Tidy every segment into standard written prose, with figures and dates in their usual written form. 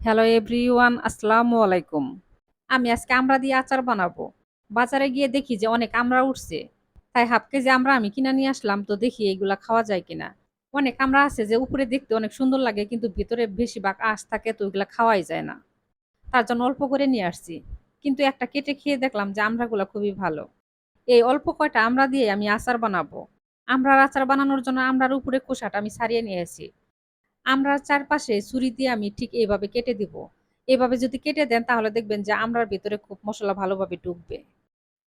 Hello everyone, আসসালামু আলাইকুম। আমি আজকে আমড়া দিয়ে আচার বানাবো। বাজারে গিয়ে দেখি যে অনেক আমড়া উঠছে। তাই হাফ কেজি আমড়া আমি কিনে নিয়ে আসলাম, তো দেখি এগুলা খাওয়া যায় কিনা। অনেক আমড়া আছে যে উপরে দেখতে অনেক সুন্দর লাগে কিন্তু ভিতরে বেশিরভাগ আঁশ থাকে, তো ওইগুলা খাওয়াই যায় না। তার জন্য অল্প করে নিয়ে আসছি। কিন্তু একটা কেটে খেয়ে দেখলাম যে আমড়াগুলা খুবই ভালো। এই অল্প কয়টা আমড়া দিয়ে আমি আচার বানাবো। আমড়ার আচার বানানোর জন্য আমড়ার উপরে খোসাটা আমি ছাড়িয়ে নিয়েছি। আমড়ার চারপাশে ছুরি দিয়ে আমি ঠিক এভাবে কেটে দিব। এভাবে যদি কেটে দেন তাহলে দেখবেন যে আমড়ার ভেতরে খুব মসলা ভালোভাবে ঢুকবে।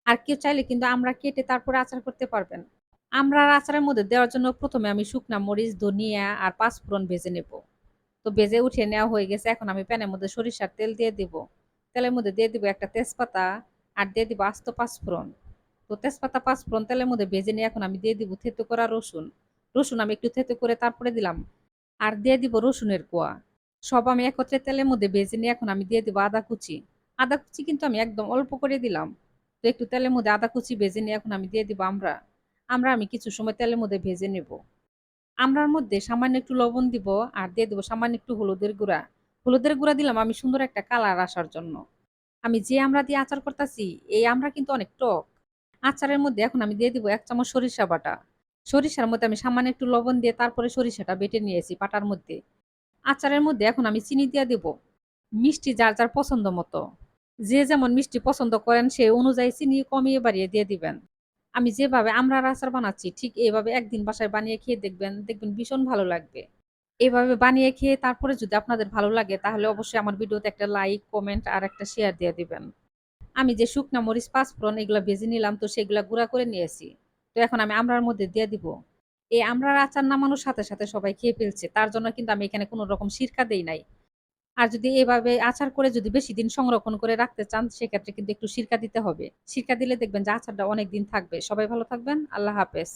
আর কেউ চাইলে কিন্তু আমড়া কেটে তারপরে আচার করতে পারবেন। আমড়ার আচারের মধ্যে দেওয়ার জন্য ১ম এ আমি শুকনা মরিচ, ধনিয়া আর পাঁচফোড়ন ভেজে নেব। তো ভেজে উঠিয়ে নেওয়া হয়ে গেছে। এখন আমি প্যানের মধ্যে সরিষার তেল দিয়ে দিব। তেলের মধ্যে দিয়ে দিব একটা তেজপাতা আর দিয়ে দিব আস্ত পাঁচফোড়ন। তো তেজপাতা, পাঁচফোড়ন তেলের মধ্যে ভেজে নিয়ে এখন আমি দিয়ে দিব থেতো করা রসুন। রসুন আমি একটু থেতো করে তারপরে দিলাম। আর দিয়ে দিব রসুনের কোয়া। সব আমি একত্রে তেলের মধ্যে ভেজে নিয়ে এখন আমি দিয়ে দিব আদা কুচি। আদা কুচি কিন্তু আমি একদম অল্প করে দিলাম। তো একটু তেলের মধ্যে আদা কুচি ভেজে নিয়ে এখন আমি দিয়ে দিব আমড়া। আমড়া আমি কিছু সময় তেলের মধ্যে ভেজে নেব। আমড়ার মধ্যে সামান্য একটু লবণ দিব আর দিয়ে দিব সামান্য একটু হলুদের গুঁড়া। হলুদের গুঁড়া দিলাম আমি সুন্দর একটা কালার আসার জন্য। আমি যে আমড়া দিয়ে আচার করতেছি, এই আমড়া কিন্তু অনেক টক। আচারের মধ্যে এখন আমি দিয়ে দিব ১ চামচ সরিষা বাটা। সরিষার মধ্যে আমি সামান্য একটু লবণ দিয়ে তারপরে সরিষাটা বেটে নিয়েছি পাটার মধ্যে। আচারের মধ্যে এখন আমি চিনি দিয়ে দেব। মিষ্টি যার, যার পছন্দ মতো। যে যেমন মিষ্টি পছন্দ করেন সে অনুযায়ী চিনি কমিয়ে বাড়িয়ে দিয়ে দিবেন। আমি যেভাবে আমড়ার আচার বানাচ্ছি ঠিক এভাবে একদিন বাসায় বানিয়ে খেয়ে দেখবেন, দেখবেন ভীষণ ভালো লাগবে। এভাবে বানিয়ে খেয়ে তারপরে যদি আপনাদের ভালো লাগে তাহলে অবশ্যই আমার ভিডিওতে একটা লাইক, কমেন্ট আর একটা শেয়ার দিয়ে দিবেন। আমি যে শুকনা মরিচ, পাঁচফোড়ন এগুলা ভেজে নিলাম, তো সেগুলা গুঁড়া করে নিয়েছি। তো এখন আমি আমড়ার মধ্যে দিয়ে দিব। এই আমড়ার আচার নামানোর সাথে, সাথে সবাই খেয়ে ফেলছে। তার জন্য কিন্তু আমি এখানে কোন রকম সিরকা দেই নাই। আর যদি এভাবে আচার করে যদি বেশি দিন সংরক্ষণ করে রাখতে চান সেক্ষেত্রে কিন্তু একটু সিরকা দিতে হবে। সিরকা দিলে দেখবেন যে আচারটা অনেকদিন থাকবে। সবাই ভালো থাকবেন। আল্লাহ হাফেজ।